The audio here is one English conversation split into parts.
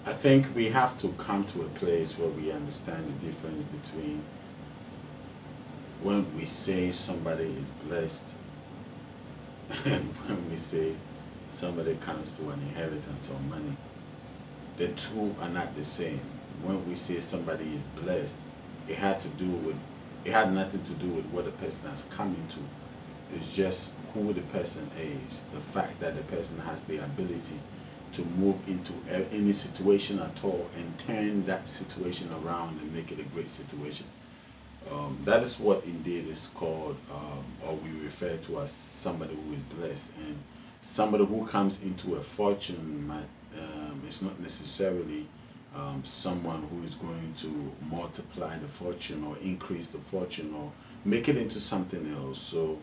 I think we have to come to a place where we understand the difference between when we say somebody is blessed and when we say somebody comes to an inheritance or money. The two are not the same. When we say somebody is blessed, it had to do with it had nothing to do with what the person has come into. It's just who the person is, the fact that the person has the ability to move into any situation at all and turn that situation around and make it a great situation. That is what indeed is called, or we refer to as somebody who is blessed. And somebody who comes into a fortune might, it's not necessarily someone who is going to multiply the fortune or increase the fortune or make it into something else. So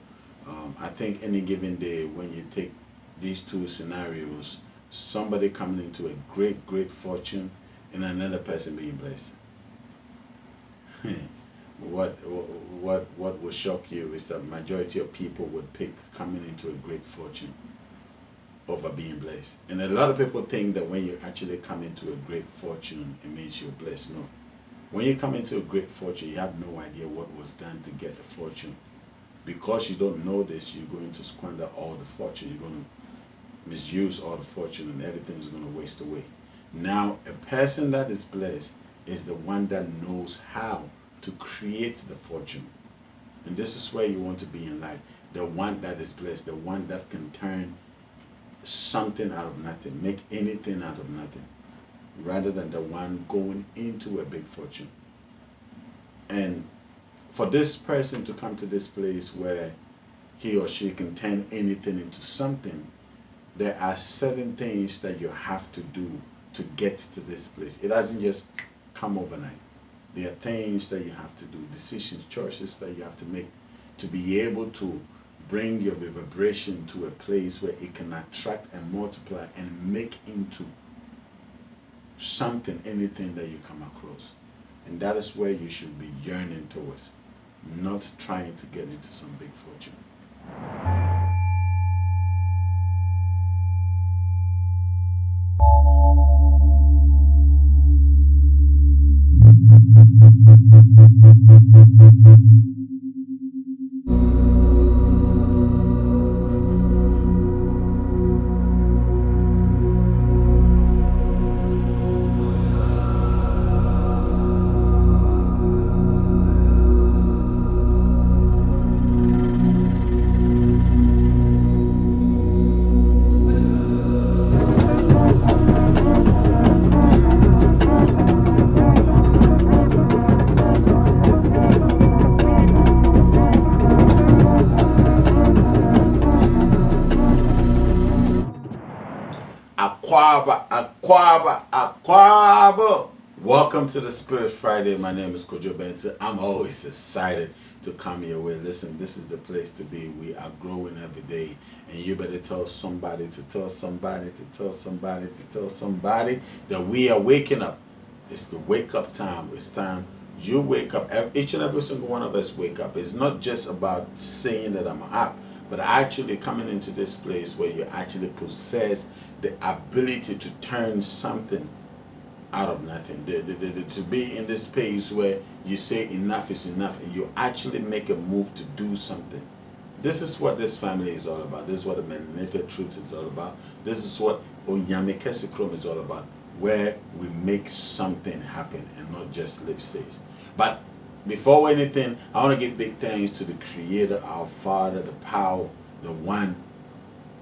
I think any given day when you take these two scenarios, somebody coming into a great fortune and another person being blessed. What will shock you is that majority of people would pick coming into a great fortune over being blessed. And a lot of people think that when you actually come into a great fortune, it means you're blessed. No. When you come into a great fortune, you have no idea what was done to get the fortune. Because you don't know this, you're going to squander all the fortune. You're going to misuse all the fortune and everything is going to waste away. Now, a person that is blessed is the one that knows how to create the fortune. And this is where you want to be in life. The one that is blessed, the one that can turn something out of nothing, make anything out of nothing, rather than the one going into a big fortune. And for this person to come to this place where he or she can turn anything into something, there are certain things that you have to do to get to this place. It doesn't just come overnight. There are things that you have to do, decisions, choices that you have to make to be able to bring your vibration to a place where it can attract and multiply and make into something, anything that you come across. And that is where you should be yearning towards, not trying to get into some big fortune. Aquaba. Welcome to the Spirit Friday. My name is KOJO BENTIL. I'm always excited to come your way. Listen, this is the place to be. We are growing every day. And you better tell somebody to tell somebody to tell somebody to tell somebody that we are waking up. It's the wake up time. It's time you wake up. Each and every single one of us wake up. It's not just about saying that I'm up, but actually coming into this place where you actually possess the ability to turn something out of nothing. To be in this space where you say enough is enough and you actually make a move to do something. This is what this family is all about. This is what the Menonite Truth is all about. This is what Onyame Kesikrom is all about, where we make something happen and not just lip says. But before anything, I want to give big thanks to the Creator, our Father, the power, the one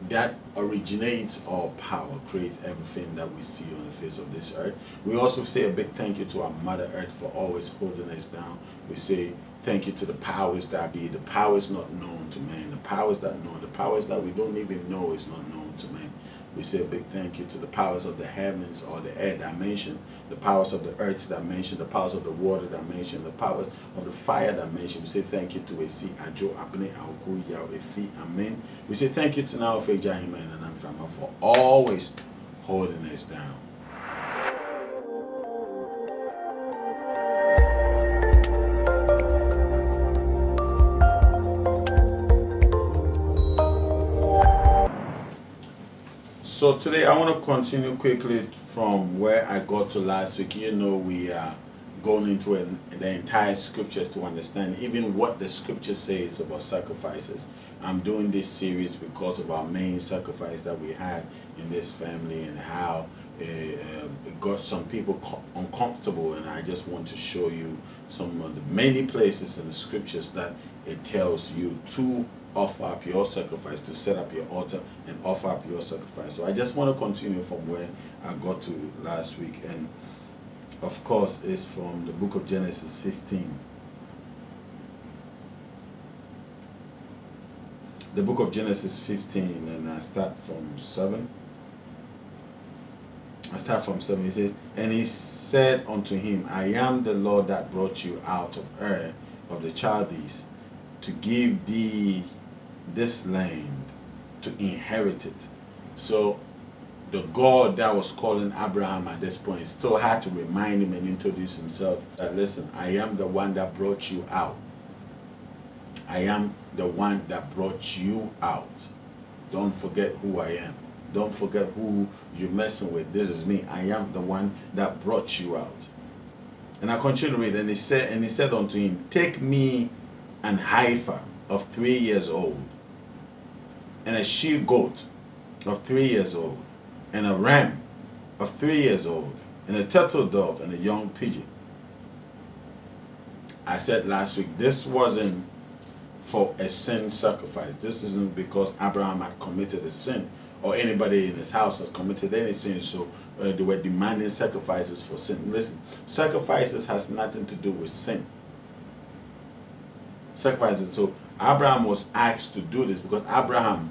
that originates all power, creates everything that we see on the face of this earth. We also say a big thank you to our Mother Earth for always holding us down. We say thank you to the powers that be. The powers not known to man, the powers that know, the powers that we don't even know is not known to man. We say a big thank you to the powers of the heavens or the air dimension, the powers of the earth dimension, the powers of the water dimension, the powers of the fire dimension. We say thank you to Esi, Ajo, Abne, Aoku, Yao, Efi, Amen. We say thank you to now Feja Himan and Amframa for always holding us down. So So today I want to continue quickly from where I got to last week. You know, we are going into the entire scriptures to understand even what the scripture says about sacrifices. I'm doing this series because of our main sacrifice that we had in this family and how it got some people uncomfortable, and I just want to show you some of the many places in the scriptures that it tells you to offer up your sacrifice, to set up your altar and offer up your sacrifice. So I just want to continue from where I got to last week, and of course it's from the book of Genesis 15. The book of Genesis 15, and I start from 7. I start from 7. He says, "And he said unto him, I am the Lord that brought you out of Ur of the Chaldees, to give thee this land to inherit it." So the God that was calling Abraham at this point still had to remind him and introduce himself that, listen, I am the one that brought you out. I am the one that brought you out. Don't forget who I am. Don't forget who you're messing with. This is me. I am the one that brought you out. And I continue to read, and he said unto him, Take me an heifer of 3 years old, and a she goat of 3 years old, and a ram of 3 years old, and a turtle dove, and a young pigeon. I said last week, this wasn't for a sin sacrifice. This isn't because Abraham had committed a sin, or anybody in his house had committed any sin, so they were demanding sacrifices for sin. Listen, sacrifices has nothing to do with sin. Sacrifices. So Abraham was asked to do this because Abraham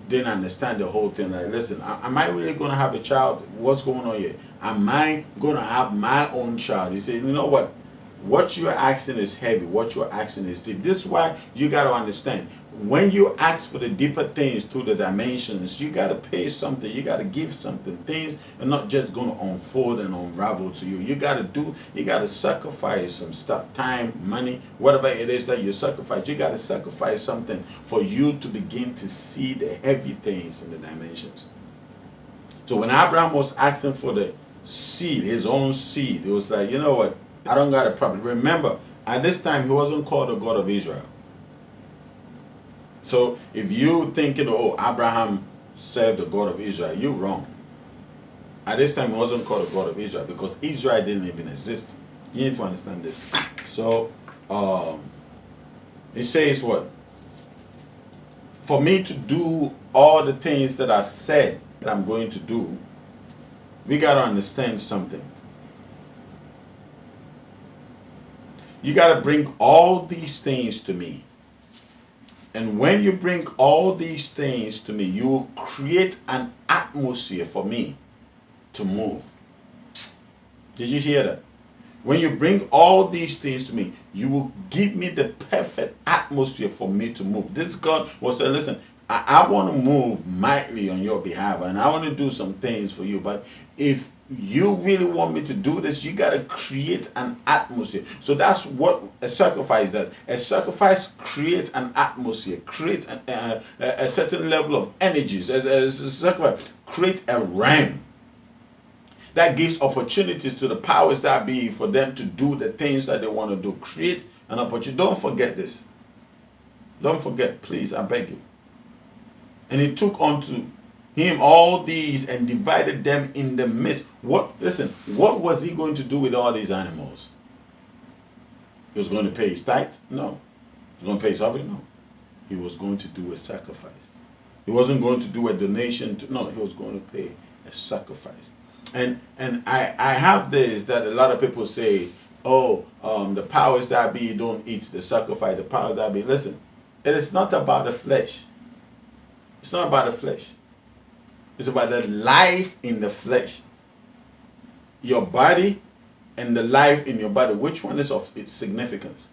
didn't understand the whole thing. Like, listen, am I really going to have a child? What's going on here? Am I going to have my own child? He said, you know what? What you're asking is heavy. What you're asking is deep. This is why you got to understand. When you ask for the deeper things through the dimensions, you got to pay something. You got to give something. Things are not just going to unfold and unravel to you. You got to sacrifice some stuff. Time, money, whatever it is that you sacrifice. You got to sacrifice something for you to begin to see the heavy things in the dimensions. So when Abraham was asking for the seed, his own seed, it was like, you know what? I don't got a problem. Remember, at this time, he wasn't called the God of Israel. So if you thinking, oh, Abraham served the God of Israel, you're wrong. At this time, he wasn't called the God of Israel because Israel didn't even exist. You need to understand this. So it says what? For me to do all the things that I've said that I'm going to do, we got to understand something. You got to bring all these things to me. And when you bring all these things to me, you will create an atmosphere for me to move. Did you hear that? When you bring all these things to me, you will give me the perfect atmosphere for me to move. This God will say, listen, I want to move mightily on your behalf, and I want to do some things for you. But if you really want me to do this, you got to create an atmosphere. So that's what a sacrifice does. A sacrifice creates an atmosphere, creates a certain level of energies. A sacrifice creates a realm that gives opportunities to the powers that be for them to do the things that they want to do. Create an opportunity. Don't forget this. Don't forget, please, I beg you. And he took unto him all these and divided them in the midst. What was he going to do with all these animals? He was going to pay his tithe? No. He was going to pay his offering? No. He was going to do a sacrifice. He wasn't going to do a donation. No, he was going to pay a sacrifice. And I have this that a lot of people say, oh, the powers that be don't eat the sacrifice. The powers that be. Listen, it is not about the flesh. It's not about the flesh. It's about the life in the flesh. Your body and the life in your body. Which one is of its significance?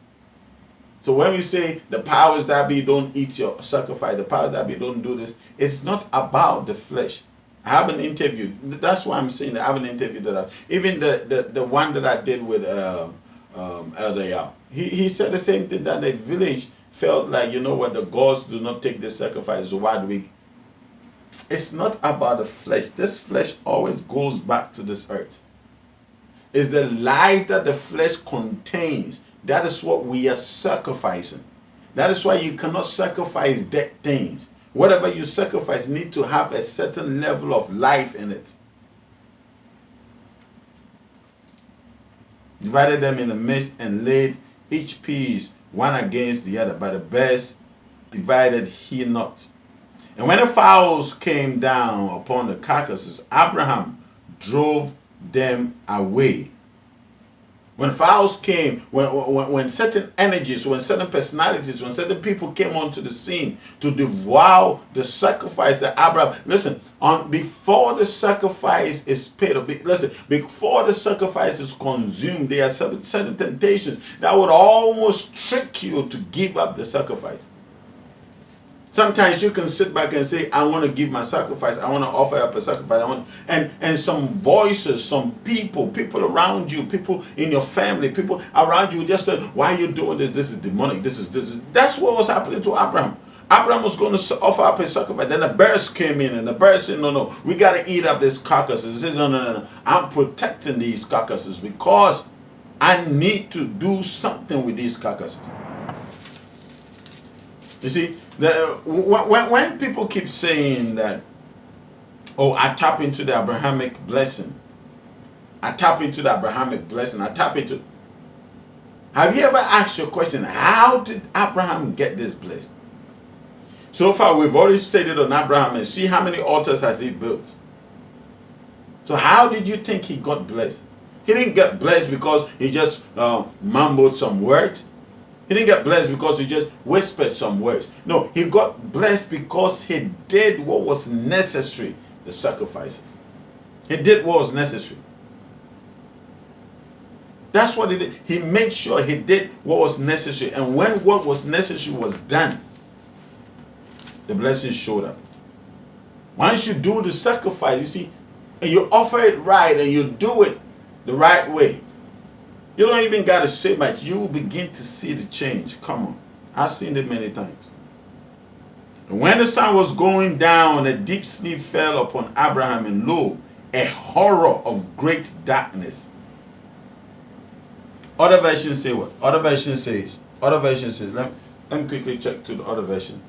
So when we say the powers that be don't eat your sacrifice, the powers that be don't do this, it's not about the flesh. I have an interview. That's why I'm saying that I have an interview that even the one that I did with Elder Yao. He said the same thing, that the village felt like, you know what, the gods do not take this sacrifice, so why do we It's not about the flesh. This flesh always goes back to this earth. It's the life that the flesh contains. That is what we are sacrificing. That is why you cannot sacrifice dead things. Whatever you sacrifice need to have a certain level of life in it. Divided them in the midst and laid each piece one against the other, but the best divided he not. And when the fowls came down upon the carcasses, Abraham drove them away. When fowls came, when certain energies, when certain personalities, when certain people came onto the scene to devour the sacrifice that Abraham, listen, before the sacrifice is paid, before the sacrifice is consumed, there are certain temptations that would almost trick you to give up the sacrifice. Sometimes you can sit back and say, I want to give my sacrifice. I want to offer up a sacrifice. And some voices, some people around you, people in your family, people around you just said, why are you doing this? This is demonic. This is. That's what was happening to Abraham. Abraham was going to offer up his sacrifice. Then the birds came in and the birds said, no, we got to eat up this carcasses. He said, no. I'm protecting these carcasses because I need to do something with these carcasses. You see, when people keep saying that, oh, I tap into the Abrahamic blessing. I tap into the Abrahamic blessing. I tap into... Have you ever asked your question, how did Abraham get this blessed? So far, we've already stated on Abraham and see how many altars has he built. So how did you think he got blessed? He didn't get blessed because he just mumbled some words. He didn't get blessed because he just whispered some words. No, he got blessed because he did what was necessary, the sacrifices. He did what was necessary. That's what he did. He made sure he did what was necessary. And when what was necessary was done, the blessing showed up. Once you do the sacrifice, you see, and you offer it right and you do it the right way, you don't even got to say much. You will begin to see the change. Come on. I've seen it many times. And when the sun was going down, a deep sleep fell upon Abraham, and lo, a horror of great darkness. Other versions say what? Other version says, let me quickly check to the other version.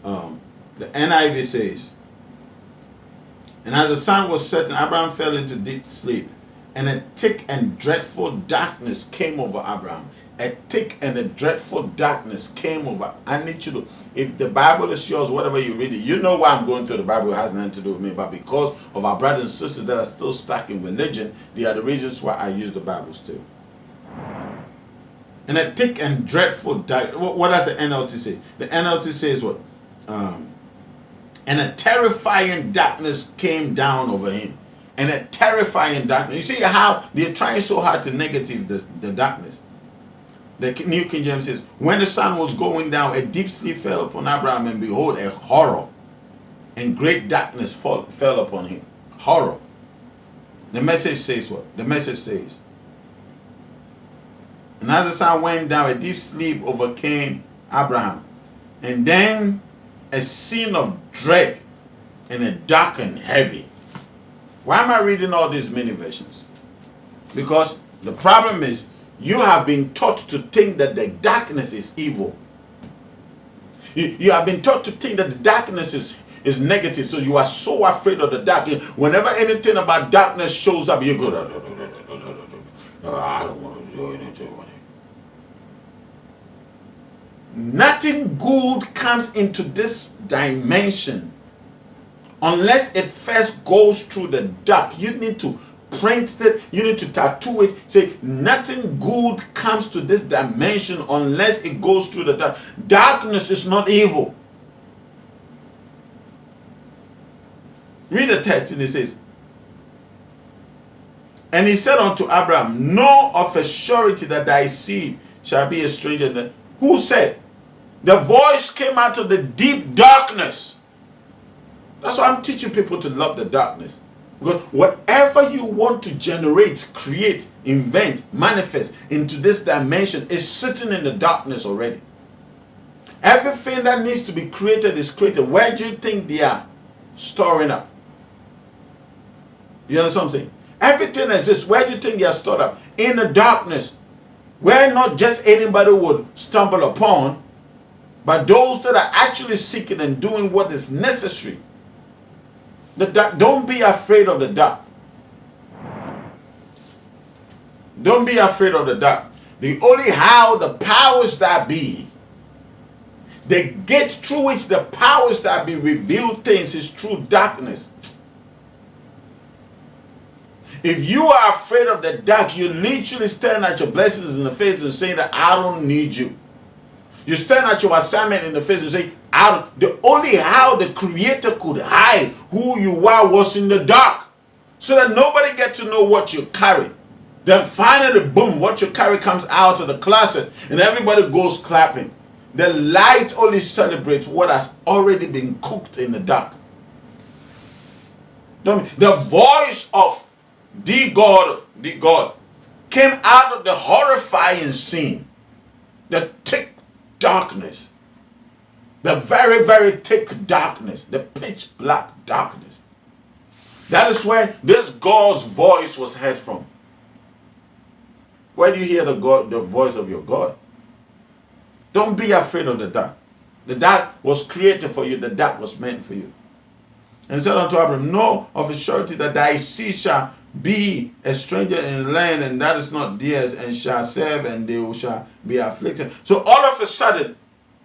The NIV says, and as the sun was setting, Abraham fell into deep sleep. And a thick and dreadful darkness came over Abraham. A thick and a dreadful darkness came over. I need you to, if the Bible is yours, whatever you read it, you know why I'm going through the Bible. It has nothing to do with me. But because of our brothers and sisters that are still stuck in religion, they are the reasons why I use the Bible still. And a thick and dreadful darkness. What does the NLT say? The NLT says what? And a terrifying darkness came down over him. And a terrifying darkness. You see how they're trying so hard to negative the darkness. The New King James says, when the sun was going down, a deep sleep fell upon Abraham, and behold, a horror and great darkness fell upon him. Horror. The message says what? The message says, and as the sun went down, a deep sleep overcame Abraham. And then a scene of dread and a dark and heavy. Why am I reading all these many versions? Because the problem is you have been taught to think that the darkness is evil. You have been taught to think that the darkness is negative. So you are so afraid of the dark. Whenever anything about darkness shows up, you go, I don't want to do anything. Nothing good comes into this dimension unless it first goes through the dark. You need to print it, you need to tattoo it. Say, nothing good comes to this dimension unless it goes through the dark. Darkness is not evil. Read the text and it says, and he said unto Abraham, know of a surety that thy seed shall be a stranger. Who said? The voice came out of the deep darkness. That's why I'm teaching people to love the darkness. Because whatever you want to generate, create, invent, manifest into this dimension is sitting in the darkness already. Everything that needs to be created is created. Where do you think they are? storing up. You understand what I'm saying? Everything exists. Where do you think they are stored up? In the darkness, where not just anybody would stumble upon, but those that are actually seeking and doing what is necessary. The dark, don't be afraid of the dark. Don't be afraid of the dark. The only how the powers that be, the gate through which the powers that be reveal things is through darkness. If you are afraid of the dark, you literally stand at your blessings in the face and saying that I don't need you. You stand at your assignment in the face and say, the only how the Creator could hide who you are was in the dark, so that nobody gets to know what you carry. Then finally, boom, what you carry comes out of the closet and everybody goes clapping. The light only celebrates what has already been cooked in the dark. The voice of the God came out of the horrifying scene, the thick darkness, the very, very thick darkness, the pitch black darkness. That is where this God's voice was heard from. Where do you hear the voice of your God? Don't be afraid of the dark. The dark was created for you. The dark was meant for you. And said unto Abram, know of a surety that thy seed shall be a stranger in the land, and that is not theirs, and shall serve, and they shall be afflicted. So all of a sudden,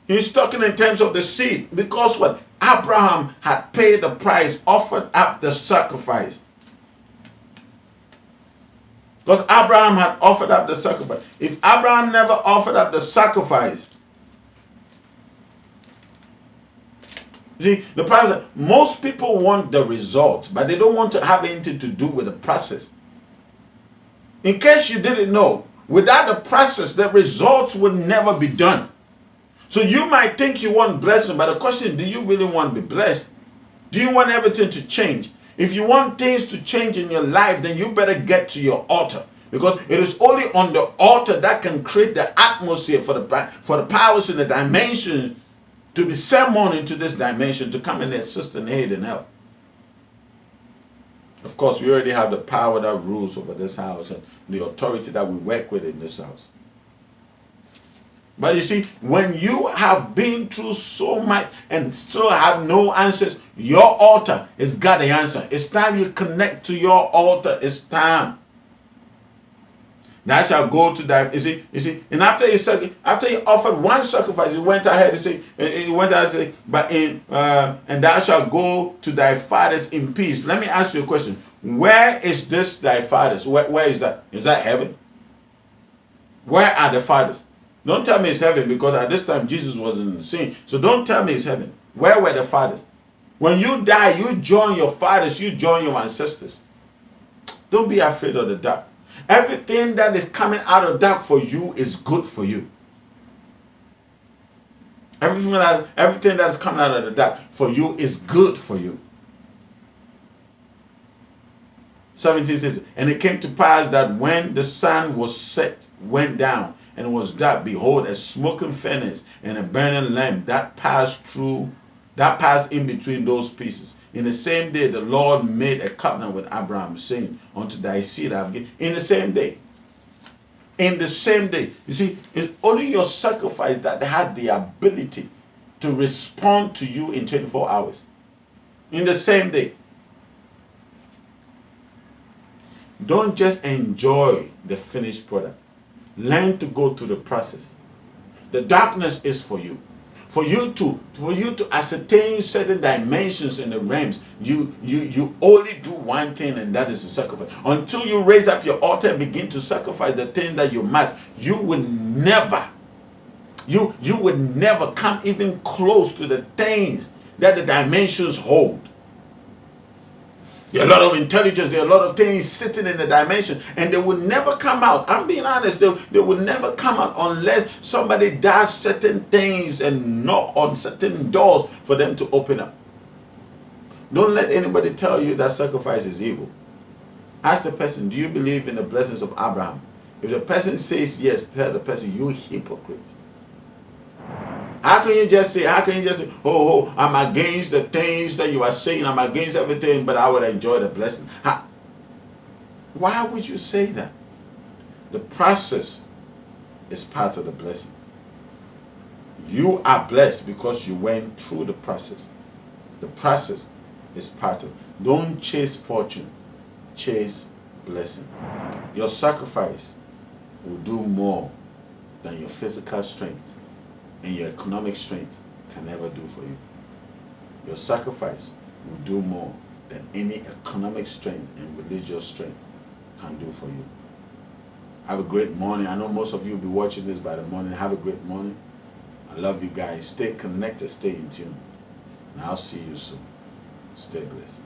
he's talking in terms of the seed. Because what? Abraham had paid the price, offered up the sacrifice. Because Abraham had offered up the sacrifice. If Abraham never offered up the sacrifice, see, the problem is that most people want the results, but they don't want to have anything to do with the process. In case you didn't know, without the process, the results will never be done. So you might think you want blessing, but the question is, do you really want to be blessed? Do you want everything to change? If you want things to change in your life, then you better get to your altar. Because it is only on the altar that can create the atmosphere for the powers in the dimension to be summoned into this dimension, to come and assist and aid and help. Of course, we already have the power that rules over this house and the authority that we work with in this house. But you see, when you have been through so much and still have no answers, your altar has got the answer. It's time you connect to your altar. It's time. Thou shalt go to thy, you see, and after he offered one sacrifice, he went ahead and say, and thou shalt go to thy fathers in peace. Let me ask you a question. Where is this thy fathers? Where is that? Is that heaven? Where are the fathers? Don't tell me it's heaven, because at this time Jesus wasn't in the scene. So don't tell me it's heaven. Where were the fathers? When you die, you join your fathers, you join your ancestors. Don't be afraid of the dark. Everything that is coming out of dark for you is good for you. Everything that is coming out of the dark for you is good for you. 17 says, and it came to pass that when the sun was set, went down, and was dark, behold, a smoking furnace and a burning lamp that passed in between those pieces. In the same day, the Lord made a covenant with Abraham, saying, unto thy seed I have given. In the same day. In the same day. You see, it's only your sacrifice that had the ability to respond to you in 24 hours. In the same day. Don't just enjoy the finished product. Learn to go through the process. The darkness is for you. For you to ascertain certain dimensions in the realms, you only do one thing, and that is to sacrifice. Until you raise up your altar and begin to sacrifice the thing that you must, you would never come even close to the things that the dimensions hold. There are a lot of intelligence, there are a lot of things sitting in the dimension, and they will never come out. I'm being honest, they will never come out unless somebody does certain things and knock on certain doors for them to open up. Don't let anybody tell you that sacrifice is evil. Ask the person, do you believe in the blessings of Abraham? If the person says yes, tell the person, you hypocrite. How can you just say, oh, I'm against the things that you are saying, I'm against everything, but I would enjoy the blessing? Why would you say that? The process is part of the blessing. You are blessed because you went through the process. The process is part of it. Don't chase fortune, chase blessing. Your sacrifice will do more than your physical strength and your economic strength can ever do for you. Your sacrifice will do more than any economic strength and religious strength can do for you. Have a great morning. I know most of you will be watching this by the morning. Have a great morning. I love you guys. Stay connected. Stay in tune. And I'll see you soon. Stay blessed.